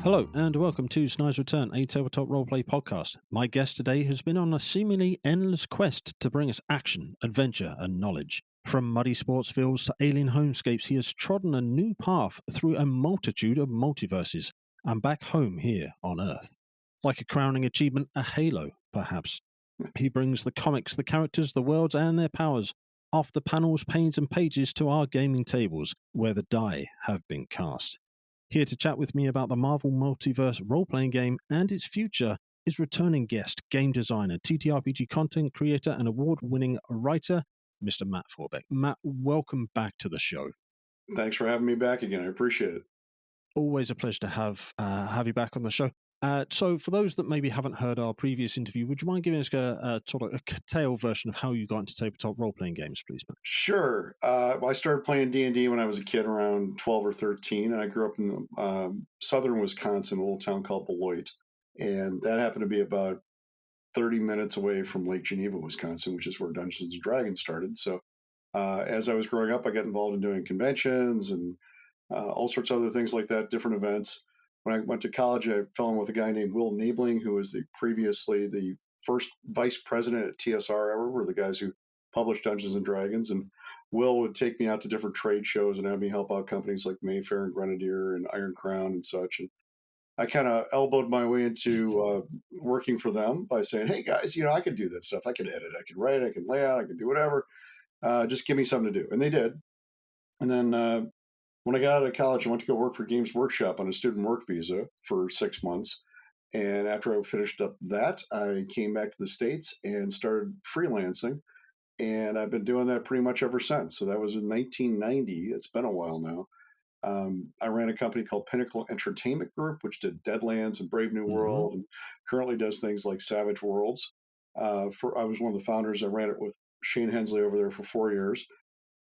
Hello and welcome to Snide's Return, a tabletop roleplay podcast. My guest today has been on a seemingly endless quest to bring us action, adventure, and knowledge. From muddy sports fields to alien homescapes, he has trodden a new path through a multitude of multiverses and back home here on Earth. Like a crowning achievement, a halo, perhaps. He brings the comics, the characters, the worlds, and their powers off the panels, panes, and pages to our gaming tables, where the die have been cast. Here to chat with me about the Marvel Multiverse role-playing game and its future is returning guest, game designer, TTRPG content creator, and award-winning writer, Mr. Matt Forbeck. Matt, welcome back to the show. Thanks for having me back again. I appreciate it. Always a pleasure to have you back on the show. So for those that maybe haven't heard our previous interview, would you mind giving us a sort of a curtailed version of how you got into tabletop role-playing games, please, Matt? Sure. I started playing D&D when I was a kid, around 12 or 13. And I grew up in southern Wisconsin, a little town called Beloit. And that happened to be about 30 minutes away from Lake Geneva, Wisconsin, which is where Dungeons and Dragons started. So as I was growing up, I got involved in doing conventions and all sorts of other things like that, different events. When I went to college, I fell in with a guy named Will Nabling, who was previously the first vice president at TSR ever. We're the guys who published Dungeons and Dragons. And Will would take me out to different trade shows and have me help out companies like Mayfair and Grenadier and Iron Crown and such. And I kind of elbowed my way into working for them by saying, "Hey guys, I could do that stuff. I could edit, I could write, I could lay out, I could do whatever. Just give me something to do." And they did. And then when I got out of college, I went to go work for Games Workshop on a student work visa for 6 months. And after I finished up that, I came back to the States and started freelancing. And I've been doing that pretty much ever since. So that was in 1990. It's been a while now. I ran a company called Pinnacle Entertainment Group, which did Deadlands and Brave New World, and currently does things like Savage Worlds. I was one of the founders. I ran it with Shane Hensley over there for 4 years.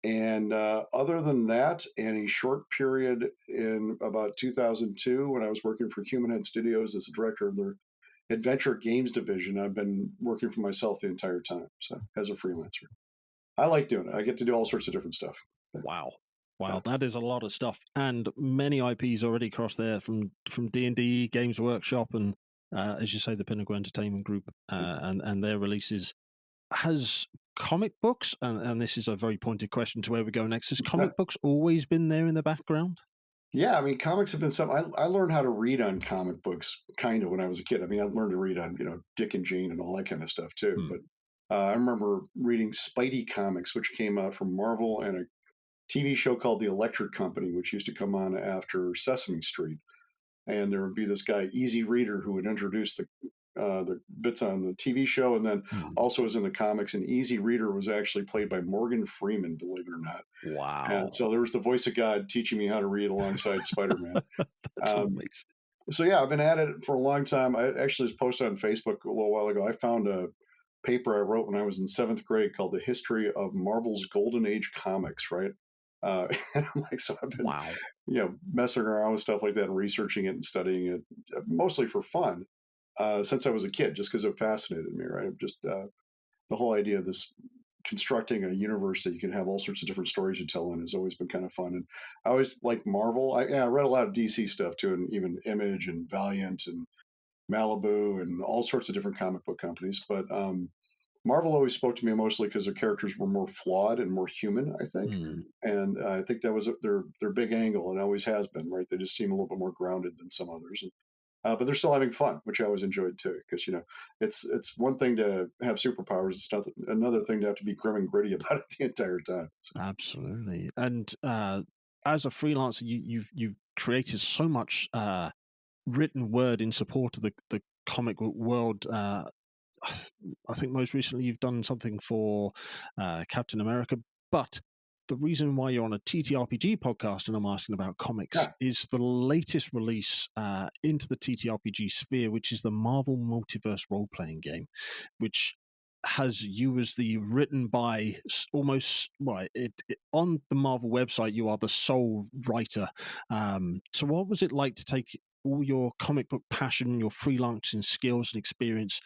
And other than that, in a short period in about 2002, when I was working for Human Head Studios as the director of their adventure games division, I've been working for myself the entire time. So as a freelancer, I like doing it. I get to do all sorts of different stuff. Wow, that is a lot of stuff, and many IPs already across there from D&D, Games Workshop, and as you say, the Pinnacle Entertainment Group, and their releases. Has comic books, and this is a very pointed question to where we go next, has comic books always been there in the background? Yeah, I mean, comics have been something. I learned how to read on comic books kind of when I was a kid. I mean, I learned to read on, Dick and Jane and all that kind of stuff too. But I remember reading Spidey comics, which came out from Marvel, and a TV show called The Electric Company, which used to come on after Sesame Street. And there would be this guy, Easy Reader, who would introduce the bits on the TV show, and then also was in the comics. And Easy Reader was actually played by Morgan Freeman, believe it or not. Wow! And so there was the voice of God teaching me how to read alongside Spider-Man. That's amazing. So yeah, I've been at it for a long time. I actually just posted on Facebook a little while ago. I found a paper I wrote when I was in 7th grade called "The History of Marvel's Golden Age Comics." Right. And I'm like, so I've been, messing around with stuff like that and researching it and studying it, mostly for fun, since I was a kid, just because it fascinated me, right? Just the whole idea of this constructing a universe that you can have all sorts of different stories you tell in has always been kind of fun. And I always liked Marvel. I read a lot of DC stuff too, and even Image and Valiant and Malibu and all sorts of different comic book companies. But Marvel always spoke to me mostly because their characters were more flawed and more human, I think. And I think that was their big angle, and always has been, right? They just seem a little bit more grounded than some others. And, but they're still having fun, which I always enjoyed too, because it's one thing to have superpowers; it's another thing to have to be grim and gritty about it the entire time. So. Absolutely. And as a freelancer, you've created so much written word in support of the comic book world. I think most recently you've done something for Captain America, but the reason why you're on a TTRPG podcast and I'm asking about comics is the latest release into the TTRPG sphere, which is the Marvel Multiverse role-playing game, which has you as the written by almost on the Marvel website. You are the sole writer. So what was it like to take all your comic book passion, your freelancing skills and experience,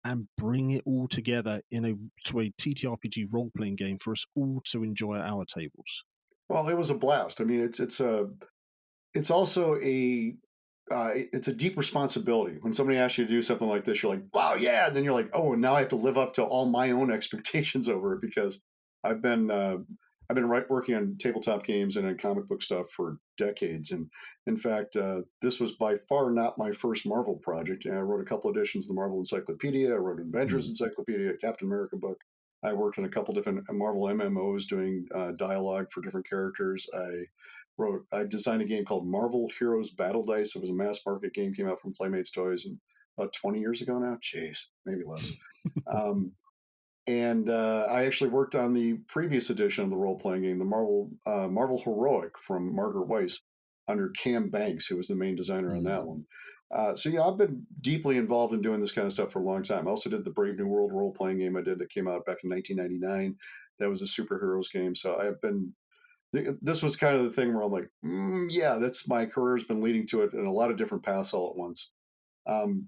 and bring it all together to a TTRPG role-playing game for us all to enjoy at our tables? Well, it was a blast. I mean, it's also a it's a deep responsibility when somebody asks you to do something like this. You're like, wow, yeah, and then you're like, oh, and now I have to live up to all my own expectations over it because I've been uh, working on tabletop games and on comic book stuff for decades. And in fact, this was by far not my first Marvel project. I wrote a couple editions of the Marvel Encyclopedia. I wrote an Avengers Mm. Encyclopedia, a Captain America book. I worked on a couple different Marvel MMOs doing dialogue for different characters. I designed a game called Marvel Heroes Battle Dice. It was a mass market game, came out from Playmates Toys and about 20 years ago now. Jeez, maybe less. Um, and I actually worked on the previous edition of the role playing game, the Marvel Heroic from Margaret Weiss under Cam Banks, who was the main designer on that Mm. one. So yeah, I've been deeply involved in doing this kind of stuff for a long time. I also did the Brave New World role playing game I did that came out back in 1999. That was a superheroes game. So I've been this was kind of the thing where I'm like, yeah, that's my career's been leading to it in a lot of different paths all at once. Um,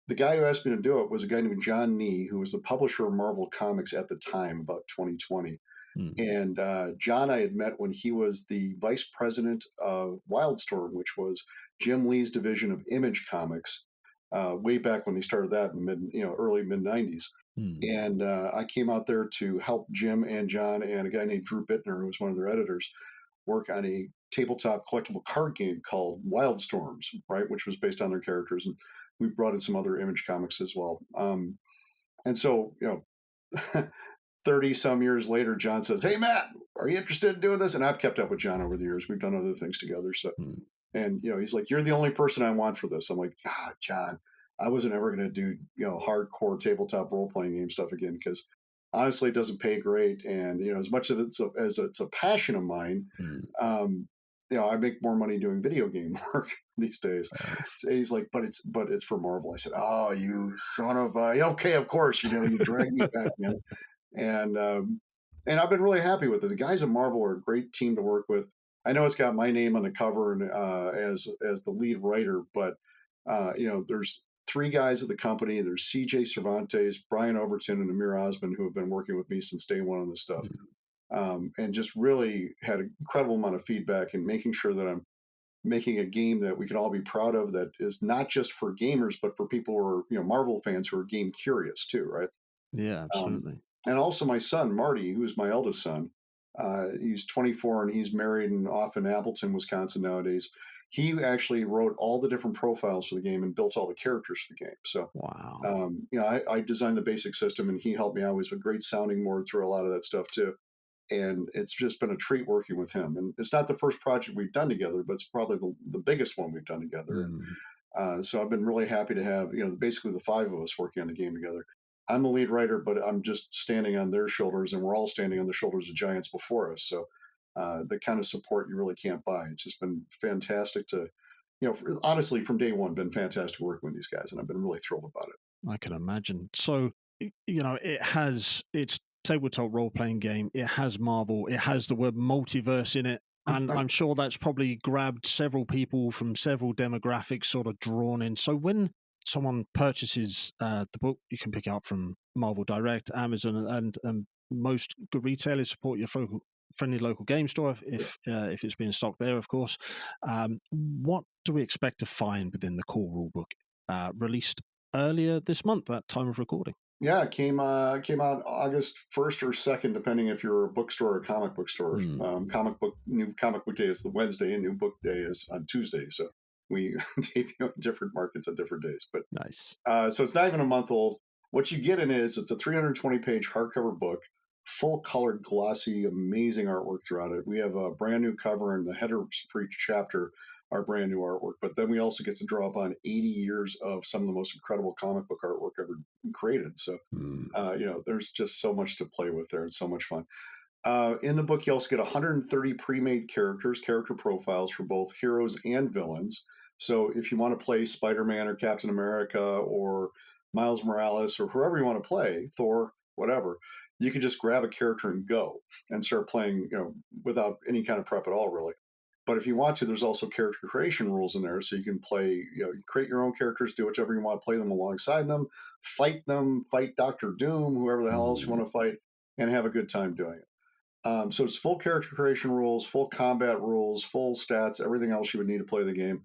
the guy who asked me to do it was a guy named John Nee, who was the publisher of Marvel Comics at the time, about 2020. Mm. And John, I had met when he was the vice president of Wildstorm, which was Jim Lee's division of Image Comics, way back when he started that in early mid '90s. Mm. And I came out there to help Jim and John and a guy named Drew Bittner, who was one of their editors, work on a tabletop collectible card game called Wildstorms, right, which was based on their characters. And we brought in some other Image comics as well. And so, 30 some years later, John says, "Hey, Matt, are you interested in doing this?" And I've kept up with John over the years. We've done other things together. So, Mm. and, he's like, "You're the only person I want for this." I'm like, John, I wasn't ever going to do, hardcore tabletop role playing game stuff again because honestly, it doesn't pay great. And, as much of as it's a passion of mine, Mm. um, I make more money doing video game work these days. Uh, So he's like, but it's for Marvel. I said, "Oh, you son of a, okay, of course, you dragged me back, man." And I've been really happy with it. The guys at Marvel are a great team to work with. I know it's got my name on the cover and as the lead writer, but there's three guys at the company. There's CJ Cervantes, Brian Overton, and Amir Osman who have been working with me since day one on this stuff, mm. and just really had an incredible amount of feedback and making sure that I'm making a game that we can all be proud of that is not just for gamers but for people who are Marvel fans who are game curious too, right? Yeah, Um, absolutely. and also my son, Marty, who's my eldest son, he's 24 and he's married and off in Appleton, Wisconsin nowadays. He actually wrote all the different profiles for the game and built all the characters for the game. So, Wow. I designed the basic system and he helped me out. He's a great sounding board through a lot of that stuff too. And it's just been a treat working with him. And it's not the first project we've done together, but it's probably the biggest one we've done together. And Mm. so I've been really happy to have basically the five of us working on the game together. I'm the lead writer, but I'm just standing on their shoulders, and we're all standing on the shoulders of giants before us. So the kind of support you really can't buy. It's just been fantastic to, honestly, from day one, been fantastic working with these guys, and I've been really thrilled about it. I can imagine. So, it's tabletop role playing game. It has Marvel. It has the word multiverse in it. And Right. I'm sure that's probably grabbed several people from several demographics sort of drawn in. So when someone purchases the book, you can pick it up from Marvel Direct, Amazon, and most good retailers support your friendly local game store if it's being stocked there, of course. What do we expect to find within the core rulebook released earlier this month at time of recording? Yeah, it came out August 1st or 2nd, depending if you're a bookstore or comic book store. Hmm. New comic book day is the Wednesday, and new book day is on Tuesday. So we debut in different markets on different days. But Nice. so it's not even a month old. What you get in it is it's a 320-page hardcover book, full colored, glossy, amazing artwork throughout it. We have a brand new cover, and the headers for each chapter are brand new artwork. But then we also get to draw upon 80 years of some of the most incredible comic book artwork ever created. So Hmm. there's just so much to play with there and so much fun. In the book, you also get 130 pre-made character profiles for both heroes and villains. So if you want to play Spider-Man or Captain America or Miles Morales or whoever you want to play, Thor, whatever, you can just grab a character and go and start playing, without any kind of prep at all, really. But if you want to, there's also character creation rules in there, so you can play, you create your own characters, do whichever you want, play them alongside them, fight Doctor Doom, whoever the hell else you Hmm. want to fight, and have a good time doing it. So it's full character creation rules, full combat rules, full stats, everything else you would need to play the game.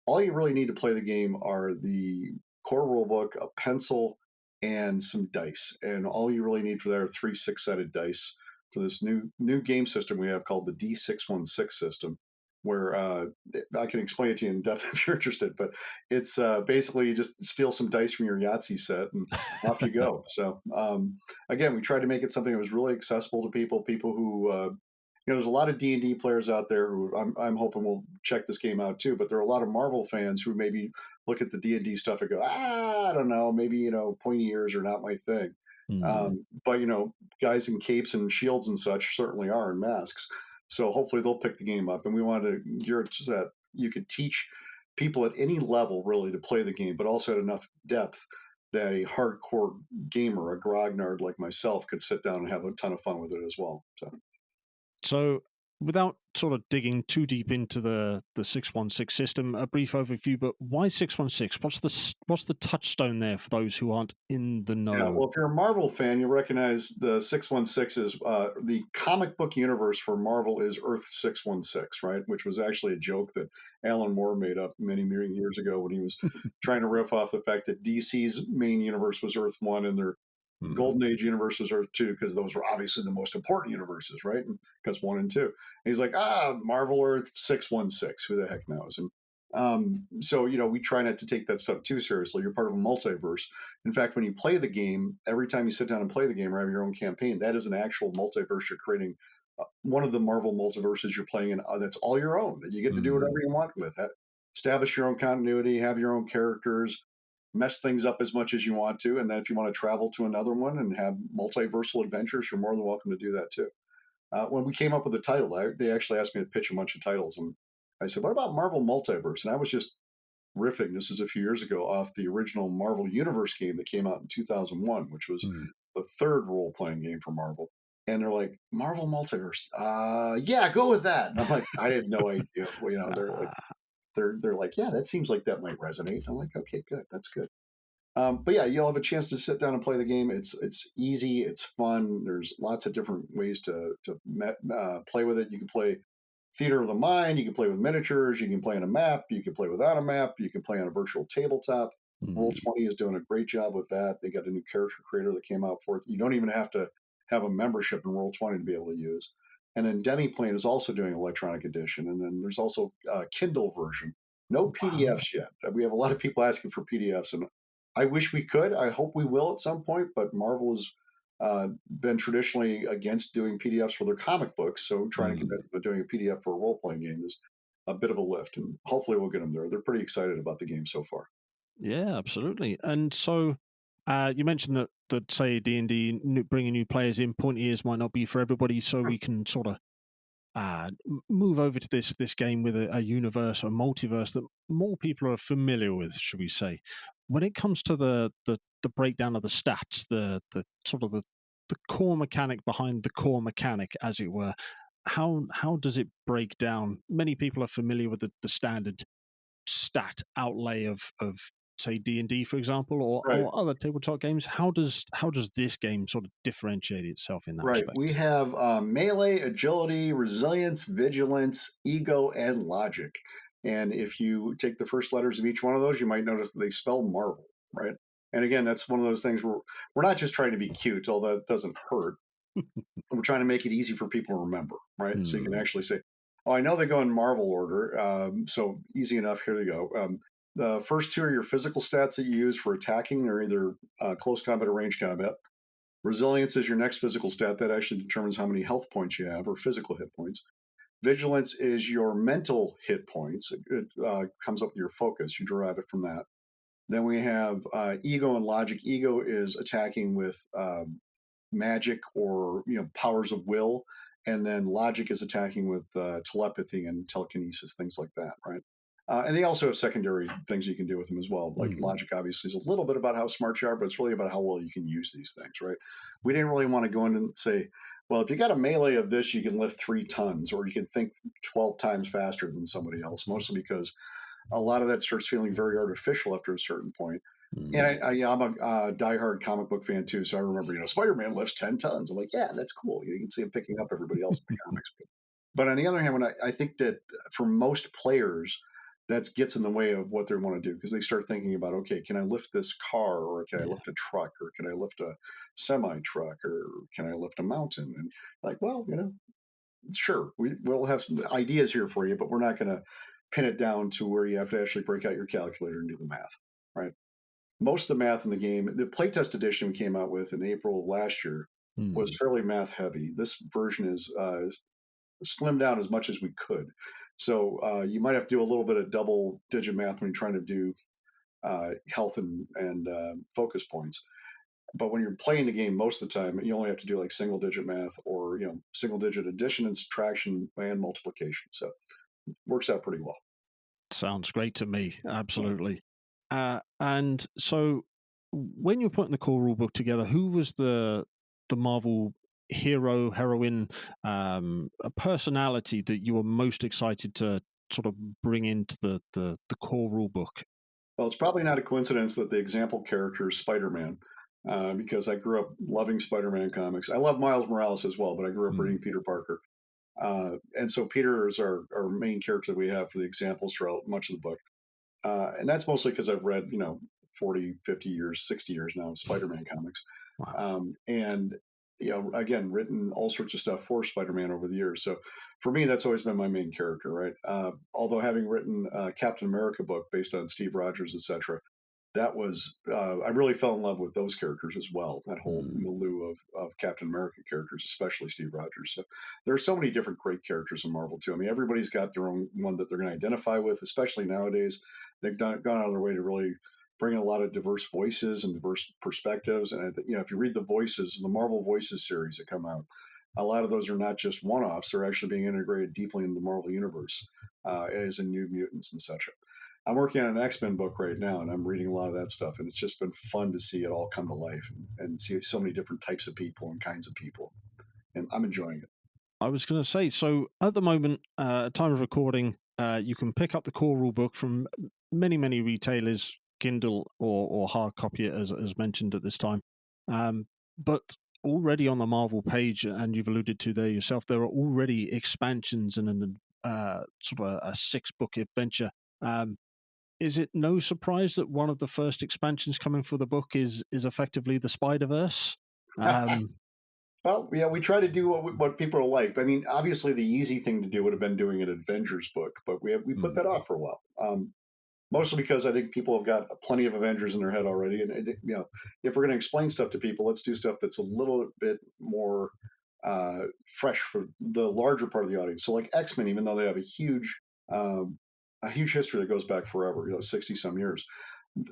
all you really need to play the game are the core rulebook, a pencil, and some dice. And all you really need for that are three six-sided dice for this new game system we have called the D616 system, where I can explain it to you in depth if you're interested. But it's basically you just steal some dice from your Yahtzee set and off you go. So again, we tried to make it something that was really accessible to people who there's a lot of D&D players out there who I'm hoping will check this game out too. But there are a lot of Marvel fans who maybe look at the D&D stuff and go, I don't know, maybe pointy ears are not my thing. Mm. But guys in capes and shields and such certainly are, and masks. So hopefully they'll pick the game up. And we want to gear it so that you could teach people at any level really to play the game, but also at enough depth that a hardcore gamer, a grognard like myself, could sit down and have a ton of fun with it as well. So. So, without sort of digging too deep into the 616 system, a brief overview. But why 616? What's the touchstone there for those who aren't in the Yeah, know? well, if you're a Marvel fan, you recognize the 616 is the comic book universe for Marvel is Earth 616, right? Which was actually a joke that Alan Moore made up many, many years ago when he was trying to riff off the fact that DC's main universe was Earth 1 and their Mm. Golden Age universe was Earth 2 because those were obviously the most important universes, right? Because 1 and 2. And he's like, Marvel Earth 616, who the heck knows? And so, we try not to take that stuff too seriously. You're part of a multiverse. In fact, when you play the game, every time you sit down and play the game or have your own campaign, that is an actual multiverse you're creating. One of the Marvel multiverses you're playing in, that's all your own. And you get to do Mm. whatever you want with it. Establish your own continuity, have your own characters, mess things up as much as you want to. And then if you want to travel to another one and have multiversal adventures, you're more than welcome to do that too. When we came up with the title, they actually asked me to pitch a bunch of titles. And I said, what about Marvel Multiverse? And I was just riffing, this is a few years ago, off the original Marvel Universe game that came out in 2001, which was Mm. the third role playing game for Marvel. And they're like, Marvel Multiverse. Yeah, go with that. And I'm like, I had no idea. Well, they're like, Ah, they're like, yeah, that seems like that might resonate. I'm like, okay, good, that's good. But yeah, you'll have a chance to sit down and play the game. It's easy, it's fun. There's lots of different ways to play with it. You can play theater of the mind. You can play with miniatures. You can play on a map. You can play without a map. You can play on a virtual tabletop. Roll mm. 20 is doing a great job with that. They got a new character creator that came out for it. You don't even have to have a membership in Roll 20 to be able to use. And then Demiplane is also doing electronic edition. And then there's also a Kindle version. No Wow. PDFs yet. We have a lot of people asking for PDFs, and I wish we could. I hope we will at some point. But Marvel has been traditionally against doing PDFs for their comic books. So trying to Mm. convince them that doing a PDF for a role playing game is a bit of a lift, and hopefully we'll get them there. They're pretty excited about the game so far. Yeah, absolutely. And so, you mentioned that say D&D bringing new players in, pointy ears might not be for everybody. So we can sort of move over to this game with a universe, a multiverse that more people are familiar with, should we say? When it comes to the breakdown of the stats, the sort of the core mechanic behind the core mechanic, as it were, how does it break down? Many people are familiar with the standard stat outlay of say D&D, for example, Right. or other tabletop games. How does this game sort of differentiate itself in that Right. We respect? have melee, agility, resilience, vigilance, ego, and logic. And if you take the first letters of each one of those, you might notice that they spell Marvel, right? And again, that's one of those things where we're not just trying to be cute, although it doesn't hurt. We're trying to make it easy for people to remember, right? So you can Hmm. actually say, "Oh, I know they go in Marvel order, so easy enough. Here they go." The first two are your physical stats that you use for attacking. They're either close combat or range combat. Resilience is your next physical stat that actually determines how many health points you have or physical hit points. Vigilance is your mental hit points. It comes up with your focus. You derive it from that. Then we have ego and logic. Ego is attacking with magic or powers of will, and then logic is attacking with telepathy and telekinesis, things like that, right? And they also have secondary things you can do with them as well. Like Hmm. logic, obviously, is a little bit about how smart you are, but it's really about how well you can use these things, right? We didn't really want to go in and say, well, if you got a melee of this, you can lift 3 tons, or you can think 12 times faster than somebody else, mostly because a lot of that starts feeling very artificial after a certain point. And Hmm. yeah, I'm a diehard comic book fan too. So I remember, Spider-Man lifts 10 tons. I'm like, yeah, that's cool. You can see him picking up everybody else in the comics. But on the other hand, when I think that for most players, that gets in the way of what they want to do because they start thinking about, okay, can I lift this car, or can I Yeah. lift a truck, or can I lift a semi truck, or can I lift a mountain? And like, well, sure, we'll have some ideas here for you, but we're not going to pin it down to where you have to actually break out your calculator and do the math, right? Most of the math in the game, the playtest edition we came out with in April of last year was Mm. fairly math heavy. This version is slimmed down as much as we could. So you might have to do a little bit of double digit math when you're trying to do health and focus points. But when you're playing the game, most of the time, you only have to do like single digit math, or single digit addition and subtraction and multiplication. So it works out pretty well. Sounds great to me. Yeah. Absolutely. And so, when you're putting the core rulebook together, who was the Marvel hero, heroine, a personality that you were most excited to sort of bring into the core rulebook? Well, it's probably not a coincidence that the example character is Spider Man, because I grew up loving Spider Man comics. I love Miles Morales as well, but I grew up Mm, reading Peter Parker. And so Peter is our main character we have for the examples throughout much of the book. And that's mostly because I've read, 40, 50 years, 60 years now of Spider Man comics. wow. And, again, written all sorts of stuff for Spider Man over the years. So for me, that's always been my main character, right? Although having written a Captain America book based on Steve Rogers, etc., that was I really fell in love with those characters as well. That whole Mm. milieu of Captain America characters, especially Steve Rogers. So there are so many different great characters in Marvel too. I mean, everybody's got their own one that they're going to identify with. Especially nowadays, they've gone out of their way to really bring in a lot of diverse voices and diverse perspectives. And if you read the voices, the Marvel Voices series that come out, a lot of those are not just one-offs; they're actually being integrated deeply into the Marvel universe, as in New Mutants and such. I'm working on an X-Men book right now, and I'm reading a lot of that stuff, and it's just been fun to see it all come to life and see so many different types of people and kinds of people, and I'm enjoying it. I was going to say, so at the moment, at time of recording, you can pick up the core rule book from many retailers, Kindle or hard copy it, as mentioned at this time. But already on the Marvel page, and you've alluded to there yourself, there are already expansions and an sort of a 6 book adventure. Um, is it no surprise that one of the first expansions coming for the book is effectively the Spider Verse? Um, Well, yeah, we try to do what people like. I mean, obviously, the easy thing to do would have been doing an Avengers book, but we put that hmm, off for a while. Mostly because I think people have got plenty of Avengers in their head already, and if we're going to explain stuff to people, let's do stuff that's a little bit more fresh for the larger part of the audience. So, like X Men, even though they have um, a huge history that goes back forever, 60 some years,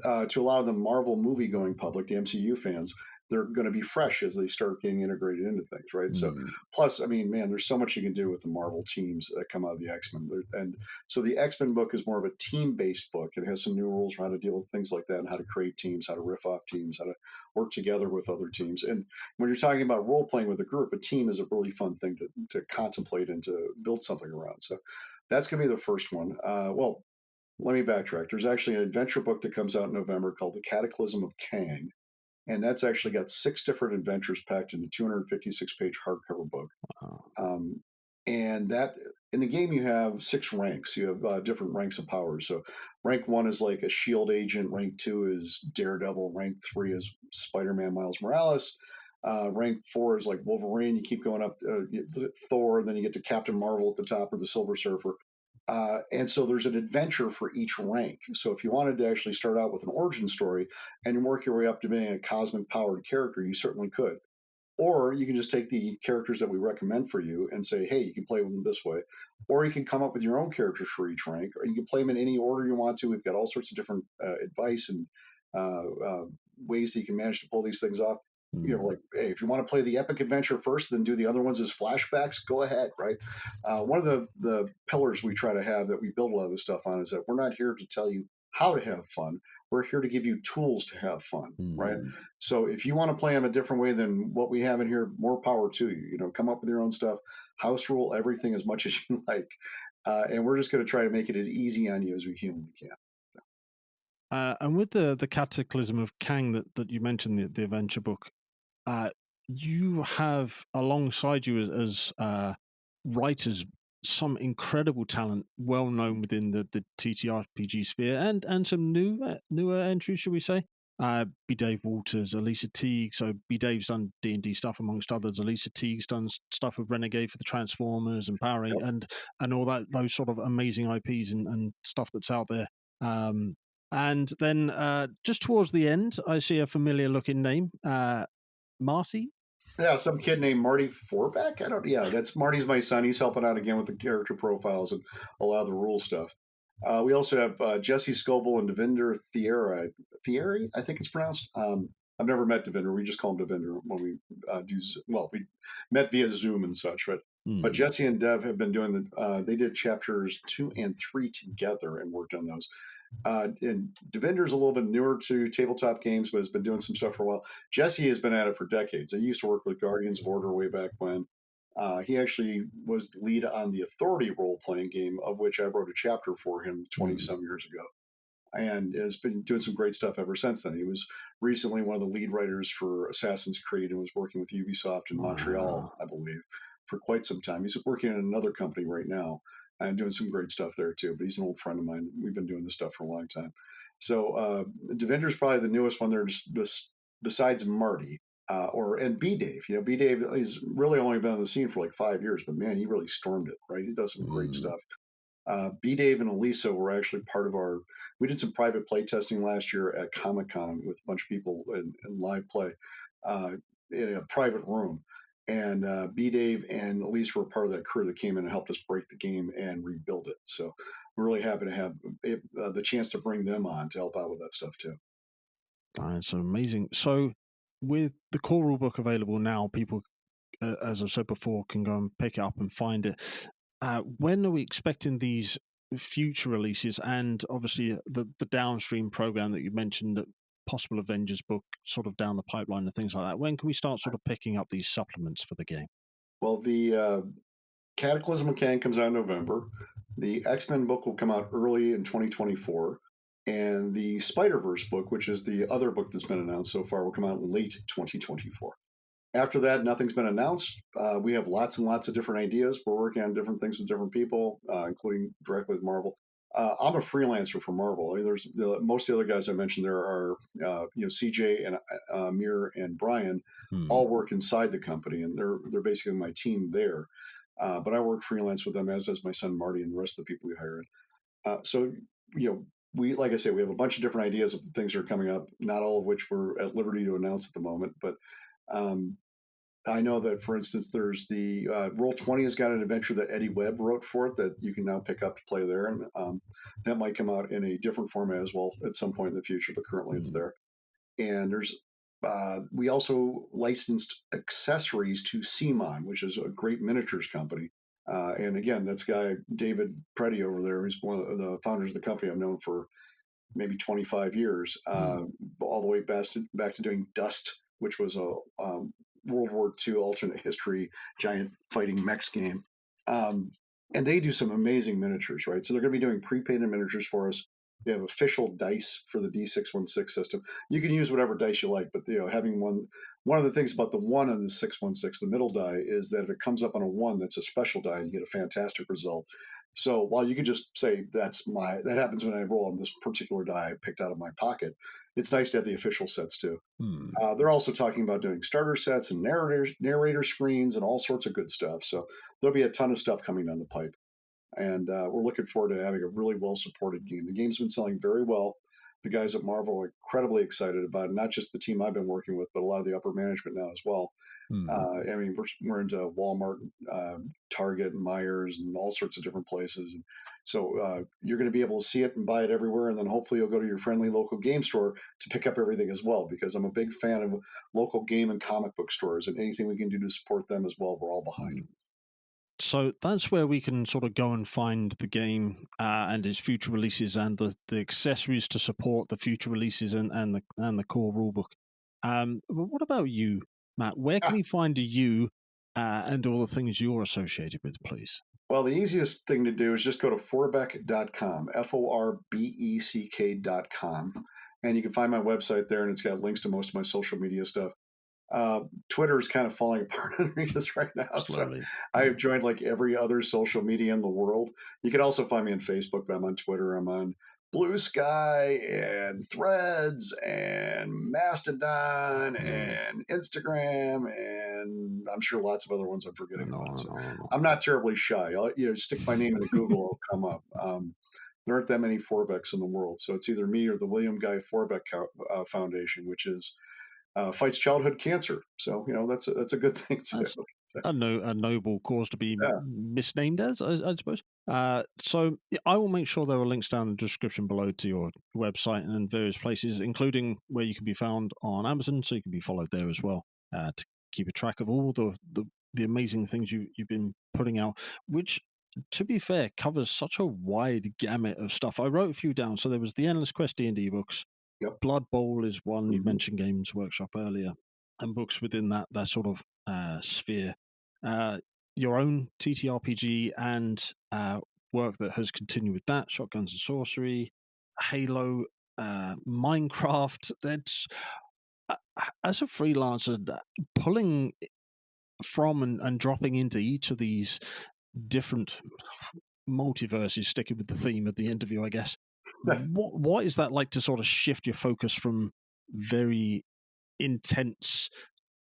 to a lot of the Marvel movie going public, the MCU fans, they're going to be fresh as they start getting integrated into things, right? So, hmm, plus, I mean, man, there's so much you can do with the Marvel teams that come out of the X Men, and so the X Men book is more of a team based book. It has some new rules for how to deal with things like that, and how to create teams, how to riff off teams, how to work together with other teams. And when you're talking about role playing with a group, a team is a really fun thing to contemplate and to build something around. So that's going to be the first one. Well, let me backtrack. There's actually an adventure book that comes out in November called The Cataclysm of Kang. And that's actually got 6 different adventures packed into 256-page hardcover book. wow. Um, and that in the game, you have 6 ranks. You have different ranks of powers. So rank 1 is like a shield agent. Rank 2 is Daredevil. Rank 3 is Spider-Man Miles Morales. Rank 4 is like Wolverine. You keep going up, Thor, and then you get to Captain Marvel at the top, or the Silver Surfer. And so there's an adventure for each rank. So if you wanted to actually start out with an origin story and you work your way up to being a cosmic powered character, you certainly could. Or you can just take the characters that we recommend for you and say, hey, you can play them this way. Or you can come up with your own characters for each rank, or you can play them in any order you want to. We've got all sorts of different advice and uh, uh, ways that you can manage to pull these things off. Hmm. Like, hey, if you want to play the epic adventure first, then do the other ones as flashbacks, go ahead, right? One of the pillars we try to have that we build a lot of this stuff on is that we're not here to tell you how to have fun. We're here to give you tools to have fun, right? Hmm. So if you want to play them a different way than what we have in here, more power to you. Come up with your own stuff. House rule everything as much as you like, and we're just going to try to make it as easy on you as we humanly can. And with the Cataclysm of Kang that you mentioned, the adventure book, you have alongside you as writers some incredible talent, well known within the TTRPG sphere, and some newer entries, shall we say? B. Dave Walters, Elisa Teague. So B. Dave's done D&D stuff amongst others. Elisa Teague's done stuff with Renegade for the Transformers and Power Yep. and all that, those sort of amazing IPs and stuff that's out there. And then just towards the end, I see a familiar looking name, Marty. Yeah, some kid named Marty Forbeck. I don't. Yeah, that's Marty's my son. He's helping out again with the character profiles and a lot of the rule stuff. We also have Jesse Scoble and Devinder Thierry. Thierry, I think it's pronounced. I've never met Devinder. We just call him Devinder when we well, we met via Zoom and such. But Hmm. Jesse and Dev have been doing the. They did chapters 2 and 3 together and worked on those. And Devinder's a little bit newer to tabletop games, but has been doing some stuff for a while. Jesse has been at it for decades. He used to work with Guardians of Order way back when. He actually was the lead on the Authority role playing game, of which I wrote a chapter for him 20 Hmm. some years ago, and has been doing some great stuff ever since then. He was recently one of the lead writers for Assassin's Creed and was working with Ubisoft in Montreal, Wow. I believe, for quite some time. He's working in another company right now and doing some great stuff there too. But he's an old friend of mine. We've been doing this stuff for a long time. So Devinder's probably the newest one there, just this, besides Marty. And B Dave, B Dave he's really only been on the scene for like 5 years, but man, he really stormed it, right? He does some great Hmm. stuff. B Dave and Elisa were actually part of our. We did some private play testing last year at Comic Con with a bunch of people in live play uh, in a private room. And B Dave and Elisa were part of that crew that came in and helped us break the game and rebuild it. So we're really happy to have the chance to bring them on to help out with that stuff too. That's amazing. So, with the core rulebook available now, people, as I've said before, can go and pick it up and find it. When are we expecting these future releases? And obviously, the downstream program that you mentioned, that possible Avengers book, sort of down the pipeline and things like that. When can we start sort of picking up these supplements for the game? Well, the Cataclysm Mechanic comes out in November. The X-Men book will come out early in 2024. And the Spider-Verse book, which is the other book that's been announced so far, will come out in late 2024. After that, nothing's been announced. We have lots and lots of different ideas. We're working on different things with different people, including directly with Marvel. I'm a freelancer for Marvel. I mean, there's most of the other guys I mentioned. There are, CJ and Amir and Brian Hmm. all work inside the company, and they're basically my team there. But I work freelance with them, as does my son Marty and the rest of the people we hire. So we, like I say, we have a bunch of different ideas of things that are coming up. Not all of which we're at liberty to announce at the moment, but um, I know that, for instance, there's the Roll20 has got an adventure that Eddie Webb wrote for it that you can now pick up to play there, and that might come out in a different format as well at some point in the future. But currently, it's Hmm. there. And we also licensed accessories to CMON, which is a great miniatures company. And again, that's guy David Preddy over there, who's one of the founders of the company I've known for maybe 25 years, Hmm. all the way back to doing Dust, which was a World War II alternate history giant fighting mechs game. Um, and they do some amazing miniatures, right? So they're going to be doing pre-painted miniatures for us. They have official dice for the D616 system. You can use whatever dice you like, but having one of the things about the one on the 616, the middle die, is that if it comes up on a one, that's a special die, and you get a fantastic result. So while you could just say that happens when I roll on this particular die I picked out of my pocket, it's nice to have the official sets too. Hmm. They're also talking about doing starter sets and narrator screens and all sorts of good stuff. So there'll be a ton of stuff coming down the pipe, and we're looking forward to having a really well supported game. The game's been selling very well. The guys at Marvel are incredibly excited about it. Not just the team I've been working with, but a lot of the upper management now as well. Hmm. I mean, we're into Walmart, Target, and Myers, and all sorts of different places. And so you're going to be able to see it and buy it everywhere. And then hopefully you'll go to your friendly local game store to pick up everything as well, because I'm a big fan of local game and comic book stores, and anything we can do to support them as well, we're all behind. Hmm. So that's where we can sort of go and find the game and its future releases and the accessories to support the future releases and the core rulebook. But what about you, Matt? Where can Ah, we find you and all the things you're associated with, please? well, the easiest thing to do is just go to forbeck.com, Forbeck.com. And you can find my website there, and it's got links to most of my social media stuff. Twitter is kind of falling apart underneath us right now. So Slowly. I Yeah. have joined like every other social media in the world. You can also find me on Facebook, but I'm on Twitter. I'm on Blue Sky and Threads and Mastodon Mm. and Instagram, and I'm sure lots of other ones I'm forgetting And about. on and So on and on. I'm not terribly shy. Stick my name into Google, it'll come up. There aren't that many Forbecks in the world, so it's either me or the William Guy Forbeck Foundation, which is fights childhood cancer. So that's a good thing too. That's So, a noble cause to be yeah, misnamed as, I suppose. So yeah, I will make sure there are links down in the description below to your website and various places, including where you can be found on Amazon, so you can be followed there as well to keep a track of all the amazing things you've been putting out, which, to be fair, covers such a wide gamut of stuff. I wrote a few down. So there was the Endless Quest D&D books. yep, Blood Bowl is one. You hmm mentioned Games Workshop earlier, and books within that sort of sphere. Uh, your own TTRPG and work that has continued with that, Shotguns and Sorcery, Halo, Minecraft. That's as a freelancer, pulling from and dropping into each of these different multiverses, sticking with the theme of the interview, I guess. What is that like to sort of shift your focus from very intense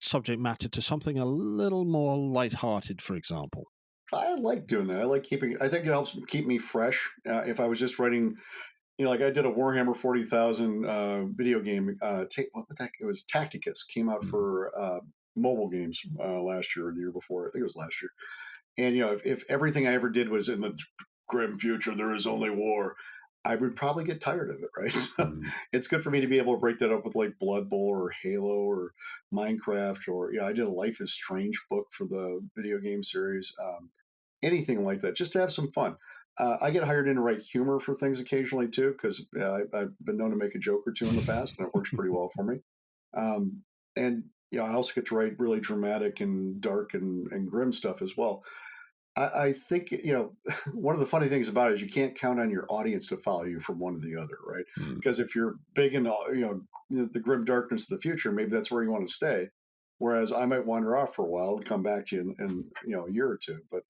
subject matter to something a little more lighthearted, for example? I like doing that. I like keeping. I think it helps keep me fresh. If I was just writing, like I did a Warhammer 40,000 video game. What the heck? It was Tacticus. Came out Mm, for mobile games last year or the year before. I think it was last year. And if everything I ever did was in the grim future, there is only war, I would probably get tired of it, right? So mm, it's good for me to be able to break that up with like Blood Bowl or Halo or Minecraft, or I did a Life is Strange book for the video game series. Anything like that, just to have some fun. I get hired in to write humor for things occasionally too, because I've been known to make a joke or two in the past, and it works pretty well for me. Um, and I also get to write really dramatic and dark and grim stuff as well. I think one of the funny things about it is you can't count on your audience to follow you from one to the other, right? mm, Because if you're big in the grim darkness of the future, maybe that's where you want to stay. Whereas I might wander off for a while and come back to you in a year or two, but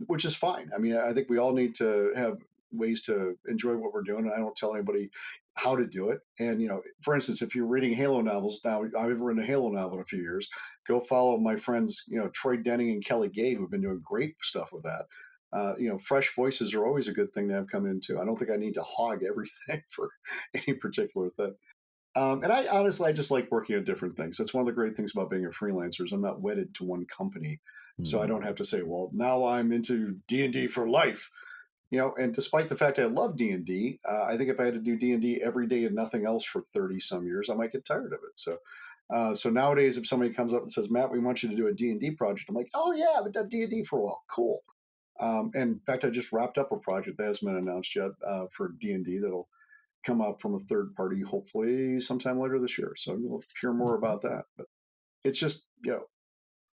which is fine. I mean, I think we all need to have ways to enjoy what we're doing. And I don't tell anybody how to do it. And for instance, if you're reading Halo novels now, I've written a Halo novel in a few years. Go follow my friends, Troy Denning and Kelly Gay, who've been doing great stuff with that. Fresh voices are always a good thing to have come into. I don't think I need to hog everything for any particular thing. And I honestly, I just like working on different things. That's one of the great things about being a freelancer is I'm not wedded to one company, so I mm, don't have to say, well, now I'm into D&D for life. And despite the fact I love D&D, I think if I had to do D&D every day and nothing else for 30 some years, I might get tired of it. So nowadays, if somebody comes up and says, Matt, we want you to do a D&D project, I'm like, oh yeah, I've done D&D for a while. Cool. And in fact, I just wrapped up a project that hasn't been announced yet for D&D that'll come out from a third party, hopefully sometime later this year. So you'll hear more mhm, about that. But it's just,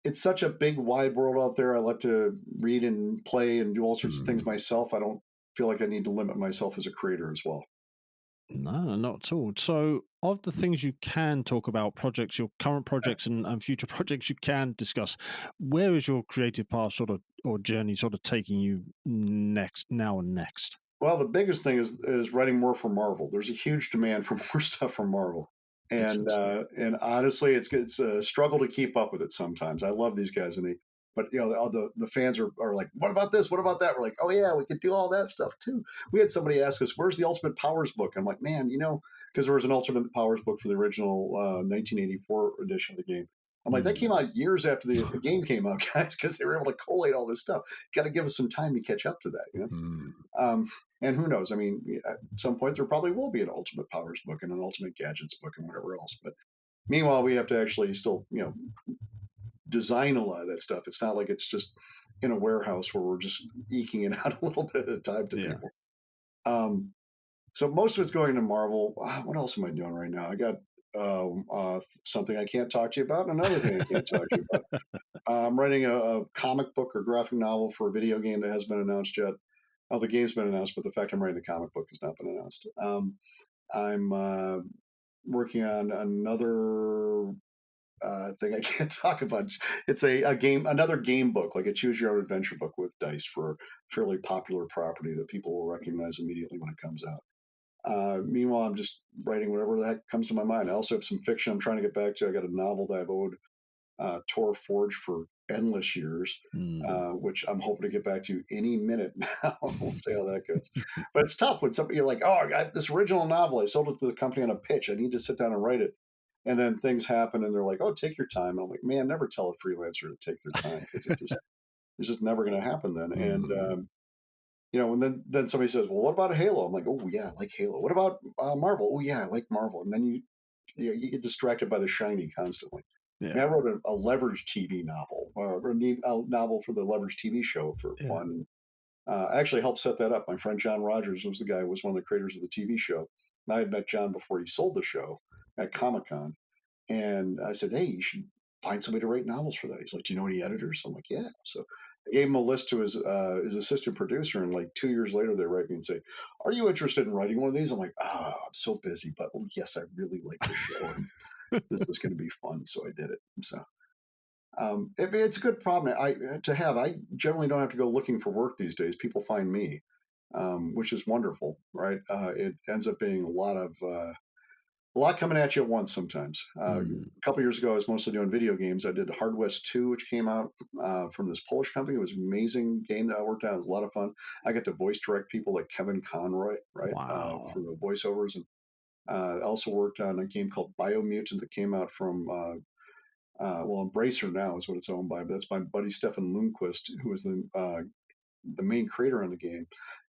it's such a big, wide world out there. I like to read and play and do all sorts of things mm. myself. I don't feel like I need to limit myself as a creator as well. No, not at all. So, of the things you can talk about, projects, your current projects and future projects you can discuss, where is your creative path sort of or journey sort of taking you next, now and next? Well, the biggest thing is writing more for Marvel. There's a huge demand for more stuff from Marvel, Makes and sense. honestly, it's a struggle to keep up with it sometimes. I love these guys, but the fans are like, what about this? What about that? We're like, oh yeah, we could do all that stuff too. We had somebody ask us, where's the Ultimate Powers book? I'm like, man, because there was an Ultimate Powers book for the original 1984 edition of the game. I'm like, that Mm. came out years after the game came out, guys, because they were able to collate all this stuff. Got to give us some time to catch up to that. Mm. Um, and who knows? I mean, at some point there probably will be an Ultimate Powers book and an Ultimate Gadgets book and whatever else. But meanwhile, we have to actually still, design a lot of that stuff. It's not like it's just in a warehouse where we're just eking it out a little bit at a time to Yeah. people. Um, so most of it's going to Marvel. What else am I doing right now? I got something I can't talk to you about, and another thing I can't talk to you about. I'm writing a comic book or graphic novel for a video game that hasn't been announced yet. Oh, the game's been announced, but the fact I'm writing the comic book has not been announced. I'm working on another thing I can't talk about. It's a game, another game book, like a choose your own adventure book with dice for a fairly popular property that people will recognize immediately when it comes out. Meanwhile, I'm just writing whatever the heck comes to my mind. I also have some fiction I'm trying to get back to. I got a novel that I've owed Tor Forge for endless years, Mm. which I'm hoping to get back to any minute now. We'll see how that goes. But it's tough when somebody you're like, oh, I got this original novel. I sold it to the company on a pitch. I need to sit down and write it. And then things happen and they're like, oh, take your time. And I'm like, man, never tell a freelancer to take their time because it's just never going to happen then. And, Mm. and then somebody says, well, what about Halo? I'm like, oh, yeah, I like Halo. What about Marvel? Oh, yeah, I like Marvel. And then you get distracted by the shiny constantly. I Yeah. mean, I wrote a leverage TV novel, or a novel for the leverage TV show for Yeah. fun. I actually helped set that up. My friend John Rogers was the guy who was one of the creators of the TV show. And I had met John before he sold the show at Comic Con, and I said, "Hey, you should find somebody to write novels for that." He's like, "Do you know any editors?" I'm like, "Yeah." So I gave him a list to his assistant producer, and like 2 years later, they write me and say, "Are you interested in writing one of these?" I'm like, "Ah, I'm so busy, but oh, yes, I really like the show, and this is going to be fun." So I did it. So it's a good problem to have. I generally don't have to go looking for work these days. People find me, which is wonderful, right? It ends up being a lot coming at you at once sometimes. Mm. A couple years ago, I was mostly doing video games. I did Hard West 2, which came out from this Polish company. It was an amazing game that I worked on. It was a lot of fun. I got to voice direct people like Kevin Conroy, right, Wow. for the voiceovers. And I also worked on a game called Biomutant that came out from well, Embracer now is what it's owned by, but that's my buddy Stefan Lundquist, who was the main creator on the game.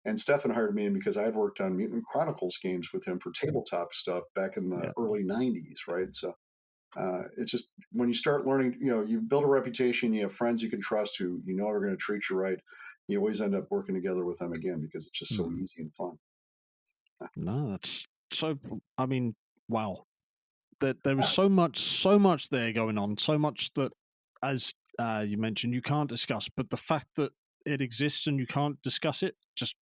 And Stefan hired me in because I had worked on Mutant Chronicles games with him for tabletop stuff back in the Yeah. early '90s, right? So it's just when you start learning, you build a reputation, you have friends you can trust who you know are going to treat you right. You always end up working together with them again because it's just so Mm. easy and fun. No, that's so. I mean, wow. There is so much there going on, so much that, as you mentioned, you can't discuss. But the fact that it exists and you can't discuss it, just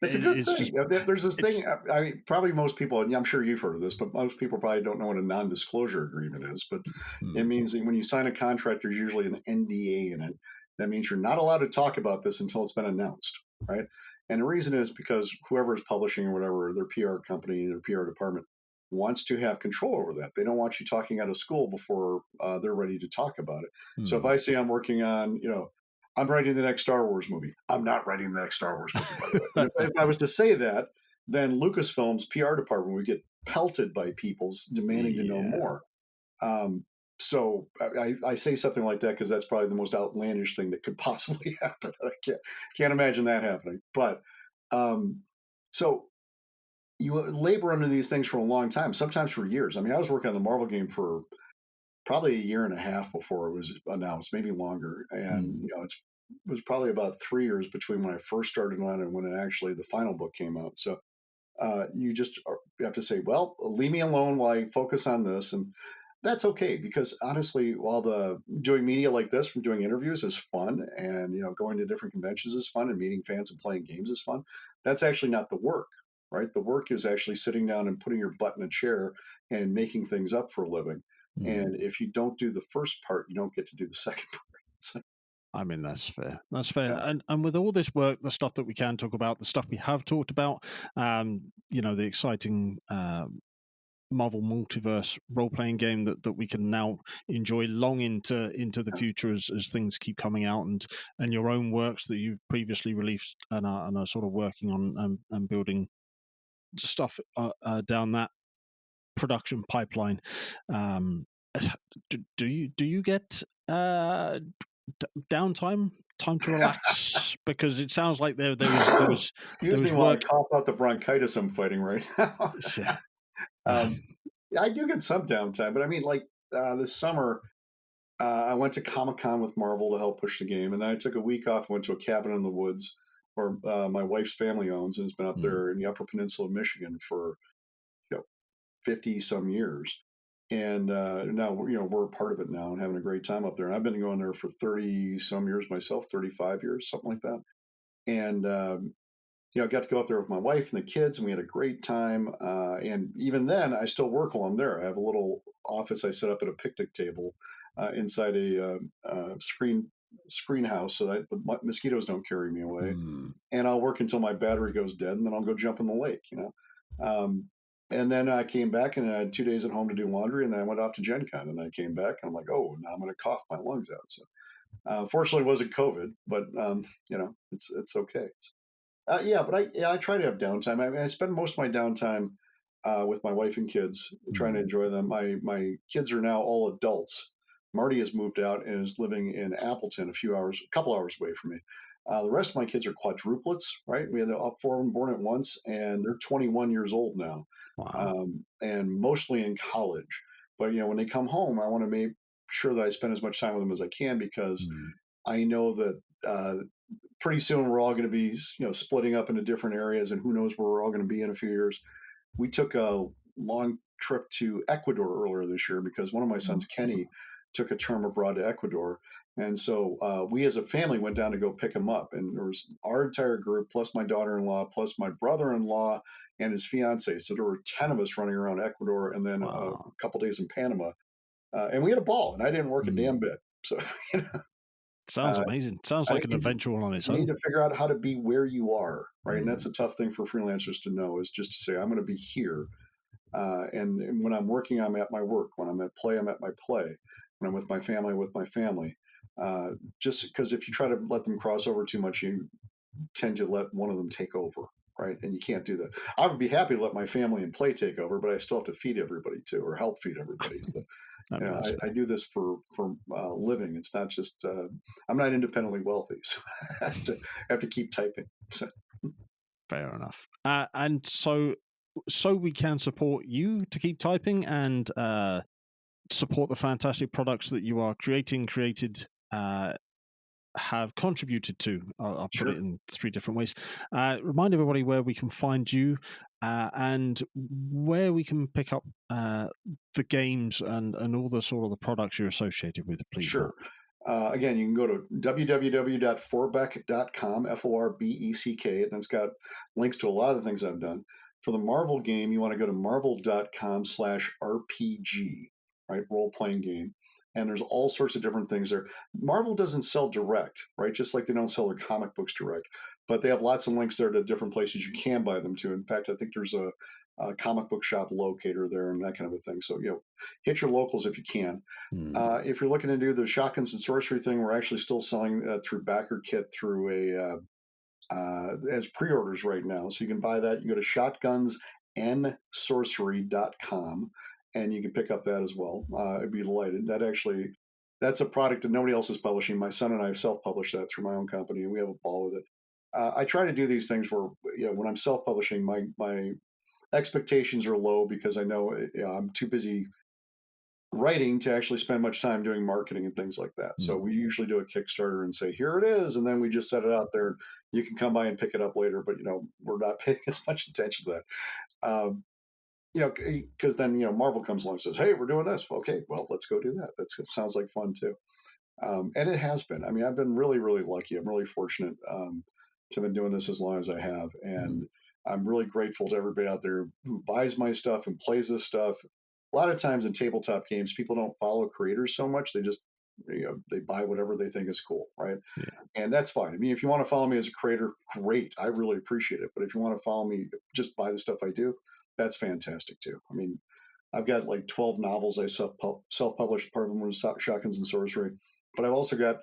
It's a good is thing. just There's this it's. thing. I mean, probably most people, and I'm sure you've heard of this, but most people probably don't know what a non-disclosure agreement is. But it Mm. means that when you sign a contract, there's usually an NDA in it. That means you're not allowed to talk about this until it's been announced, right? And the reason is because whoever is publishing or whatever, their PR company, their PR department wants to have control over that. They don't want you talking out of school before they're ready to talk about it. So if Mm. I say I'm working on, I'm writing the next Star Wars movie. I'm not writing the next Star Wars movie, by the way. And if I was to say that, then Lucasfilm's PR department would get pelted by people demanding to know Yeah. more. Um, so I say something like that because that's probably the most outlandish thing that could possibly happen. I can't imagine that happening. But um, so you labor under these things for a long time, sometimes for years. I mean, I was working on the Marvel game for probably a year and a half before it was announced, maybe longer. And Mm. it was probably about 3 years between when I first started on it and when the final book came out. So you have to say, well, leave me alone while I focus on this, and that's okay because honestly, while the doing media like this, from doing interviews is fun, and going to different conventions is fun, and meeting fans and playing games is fun. That's actually not the work, right? The work is actually sitting down and putting your butt in a chair and making things up for a living. Mm. And if you don't do the first part, you don't get to do the second part. So, I mean, that's fair. That's fair. yeah, And with all this work, the stuff that we can talk about, the stuff we have talked about, the exciting Marvel Multiverse role playing game that we can now enjoy long into the yeah, future as things keep coming out, and your own works that you've previously released and are sort of working on and building stuff down that production pipeline. Um, do you get downtime, time to relax? Because it sounds like there Excuse me was while I work. cough out the bronchitis I'm fighting right now. Yeah. um, Yeah, I do get some downtime, but I mean, like this summer, I went to Comic Con with Marvel to help push the game, and then I took a week off. Went to a cabin in the woods, where my wife's family owns, and has been up Mm. there in the Upper Peninsula of Michigan for 50 some years. And now we're a part of it now and having a great time up there. And I've been going there for 30 some years myself, 35 years, something like that. And got to go up there with my wife and the kids, and we had a great time. And even then, I still work while I'm there. I have a little office I set up at a picnic table inside a screen house so that the mosquitoes don't carry me away. Mm. And I'll work until my battery goes dead, and then I'll go jump in the lake. And then I came back and I had 2 days at home to do laundry, and then I went off to Gen Con, and I came back and I'm like, oh, now I'm going to cough my lungs out. So fortunately, it wasn't COVID, but it's okay. Yeah, but I try to have downtime. I mean, I spend most of my downtime with my wife and kids, trying to Mm. enjoy them. My kids are now all adults. Marty has moved out and is living in Appleton, a couple hours away from me. The rest of my kids are quadruplets, right? We had all four of them born at once, and they're 21 years old now, Wow. and mostly in college. But when they come home, I want to make sure that I spend as much time with them as I can because Mm. I know that pretty soon we're all going to be splitting up into different areas, and who knows where we're all going to be in a few years. We took a long trip to Ecuador earlier this year because one of my sons, Kenny, took a term abroad to Ecuador. And so we as a family went down to go pick him up. And there was our entire group, plus my daughter in law, plus my brother in law and his fiance. So there were 10 of us running around Ecuador and then a Wow. couple days in Panama. And we had a ball, and I didn't work a damn Mm. bit. So, you know, Sounds uh, amazing. Sounds I like think an adventure all on its you need own. to figure out how to be where you are, right? And that's Mm. a tough thing for freelancers to know is just to say, I'm going to be here. And when I'm working, I'm at my work. When I'm at play, I'm at my play. When I'm with my family, I'm with my family. Uh, just because if you try to let them cross over too much, you tend to let one of them take over, right? And you can't do that. I would be happy to let my family and play take over, but I still have to feed everybody too, or help feed everybody. So, I mean, that's I fair. do this for living. It's not just I'm not independently wealthy, so I have to keep typing. So, Fair enough. And so we can support you to keep typing and support the fantastic products that you are created, have contributed to. I'll put it sure. in three different ways. Remind everybody where we can find you and where we can pick up the games and all the sort of the products you're associated with, please, Mark. Sure. Again, you can go to www.forbeck.com, Forbeck, and it's got links to a lot of the things I've done. For the Marvel game, you want to go to marvel.com/RPG, right? Role playing game. And there's all sorts of different things there. Marvel doesn't sell direct, right? Just like they don't sell their comic books direct, but they have lots of links there to different places you can buy them to. In fact, I think there's a comic book shop locator there and that kind of a thing. So, hit your locals if you can. Hmm. If you're looking to do the shotguns and sorcery thing, we're actually still selling through Backer Kit through as pre-orders right now. So you can buy that. You go to shotgunsandsorcery.com and you can pick up that as well. I'd be delighted. That's a product that nobody else is publishing. My son and I have self-published that through my own company, and we have a ball with it. I try to do these things where when I'm self-publishing, my expectations are low because I know I'm too busy writing to actually spend much time doing marketing and things like that. So we Hmm. usually do a Kickstarter and say, here it is. And then we just set it out there. You can come by and pick it up later, but we're not paying as much attention to that. Because then, Marvel comes along and says, hey, we're doing this. Okay, well, let's go do that. That sounds like fun too. And it has been. I mean, I've been really, really lucky. I'm really fortunate to have been doing this as long as I have. Hmm. And I'm really grateful to everybody out there who buys my stuff and plays this stuff. A lot of times in tabletop games, people don't follow creators so much. They just, they buy whatever they think is cool, right? Yeah. And that's fine. I mean, if you want to follow me as a creator, great. I really appreciate it. But if you want to follow me, just buy the stuff I do, that's fantastic too. I mean, I've got like 12 novels I self-published. Part of them was Shotguns and Sorcery, but I've also got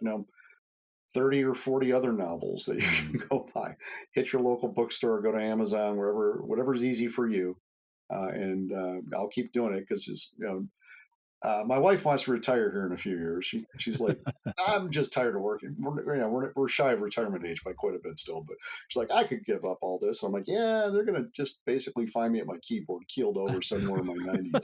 30 or 40 other novels that you Hmm. can go buy. Hit your local bookstore, go to Amazon, wherever, whatever's easy for you, and I'll keep doing it because my wife wants to retire here in a few years. She's like, I'm just tired of working. We're shy of retirement age by quite a bit still, but she's like, I could give up all this. I'm like, yeah, they're gonna just basically find me at my keyboard, keeled over somewhere in my 90s.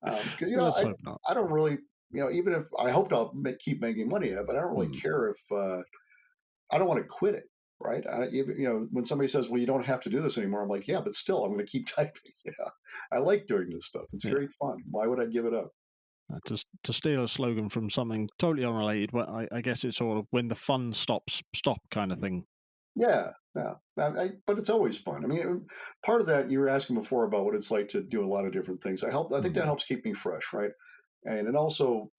I hope. Because Let's hope not. I don't really, even if I hoped I'll keep making money at it, but I don't really Hmm. care if I don't want to quit it. Right. When somebody says, well, you don't have to do this anymore, I'm like, yeah, but still, I'm going to keep typing. I like doing this stuff. It's Yeah. great fun. Why would I give it up? To steal a slogan from something totally unrelated, but I guess it's sort of when the fun stop kind of thing. Yeah. Yeah. But it's always fun. I mean, part of that you were asking before about what it's like to do a lot of different things. I think that Mm, helps keep me fresh, right? And it also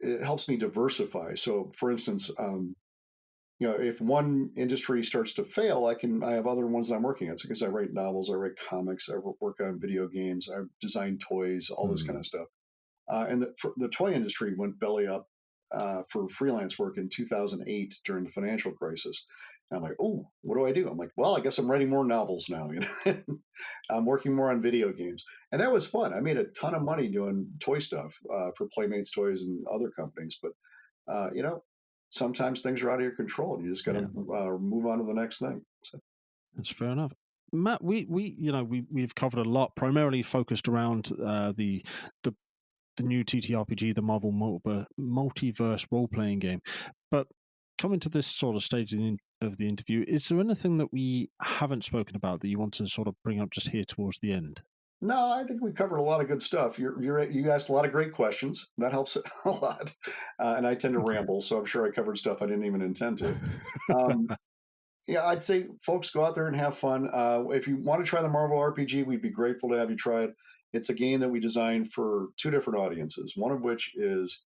it helps me diversify. So, for instance, if one industry starts to fail, I have other ones I'm working on. So, because I write novels, I write comics, I work on video games, I design toys, all this kind mm, of stuff. And the toy industry went belly up for freelance work in 2008 during the financial crisis. And I'm like, oh, what do I do? I'm like, well, I guess I'm writing more novels now. I'm working more on video games, and that was fun. I made a ton of money doing toy stuff for Playmates Toys and other companies. But uh, you know, sometimes things are out of your control, and you just got to yeah, move on to the next thing. So, that's fair enough. Matt, we've covered a lot, primarily focused around the the new TTRPG, the Marvel Multiverse role playing game. But coming to this sort of stage of the interview, is there anything that we haven't spoken about that you want to sort of bring up just here towards the end? no, I think we covered a lot of good stuff. You asked a lot of great questions. That helps a lot. And I tend to Thank you. ramble, so I'm sure I covered stuff I didn't even intend to. Um, yeah, I'd say folks go out there and have fun. If you want to try the Marvel RPG, we'd be grateful to have you try it. It's a game that we designed for two different audiences. One of which is,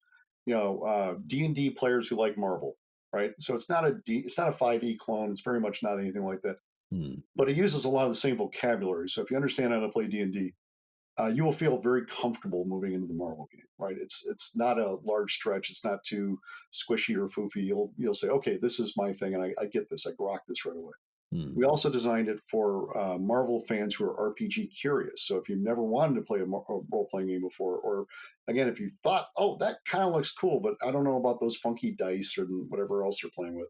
D&D players who like Marvel, right? So it's not a 5e clone. It's very much not anything like that. Hmm, But it uses a lot of the same vocabulary. So if you understand how to play D&D, you will feel very comfortable moving into the Marvel game, right? It's not a large stretch. It's not too squishy or foofy. You'll say, okay, this is my thing, and I get this. I grok this right away. hmm, We also designed it for Marvel fans who are RPG curious. So if you've never wanted to play a role playing game before, or again, if you thought, oh, that kind of looks cool, but I don't know about those funky dice or whatever else you're playing with,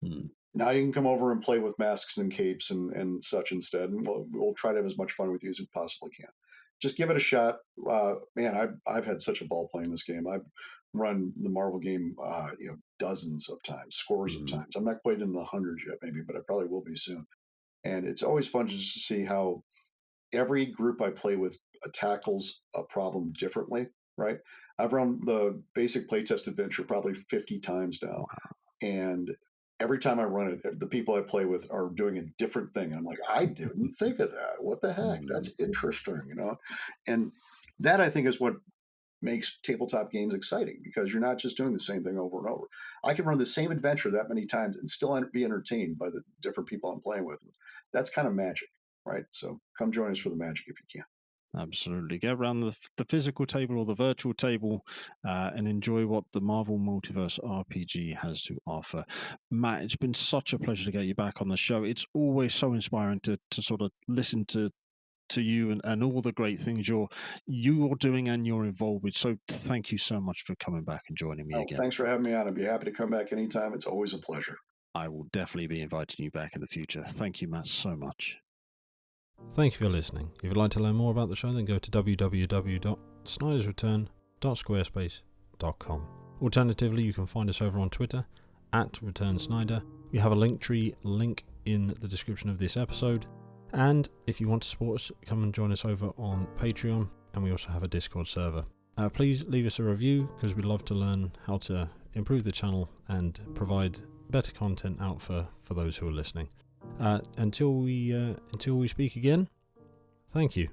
hmm, now you can come over and play with masks and capes and such instead, and we'll try to have as much fun with you as we possibly can. Just give it a shot. Man, I've had such a ball playing this game. I've run the Marvel game, dozens of times, scores of hmm. times. I'm not quite in the hundreds yet, maybe, but I probably will be soon. And it's always fun just to see how every group I play with tackles a problem differently. Right? I've run the basic playtest adventure probably 50 times now, Wow. and every time I run it, the people I play with are doing a different thing. I'm like, I didn't think of that. What the heck? Hmm, That's interesting. And that I think is what makes tabletop games exciting because you're not just doing the same thing over and over. I can run the same adventure that many times and still be entertained by the different people I'm playing with. That's kind of magic, right? So come join us for the magic if you can. absolutely. Get around the physical table or the virtual table and enjoy what the Marvel Multiverse RPG has to offer. Matt, it's been such a pleasure to get you back on the show. It's always so inspiring to sort of listen to you and all the great things you're doing and you're involved with. So thank you so much for coming back and joining me Oh, again. thanks for having me on. I'd be happy to come back anytime. It's always a pleasure. I will definitely be inviting you back in the future. Thank you, Matt, so much. Thank you for listening. If you'd like to learn more about the show, then go to www.snydersreturn.squarespace.com. Alternatively, you can find us over on Twitter @ReturnSnyder. We have a Linktree link in the description of this episode. And if you want to support us, come and join us over on Patreon, and we also have a Discord server. Please leave us a review because we'd love to learn how to improve the channel and provide better content out for those who are listening. Until we speak again, thank you.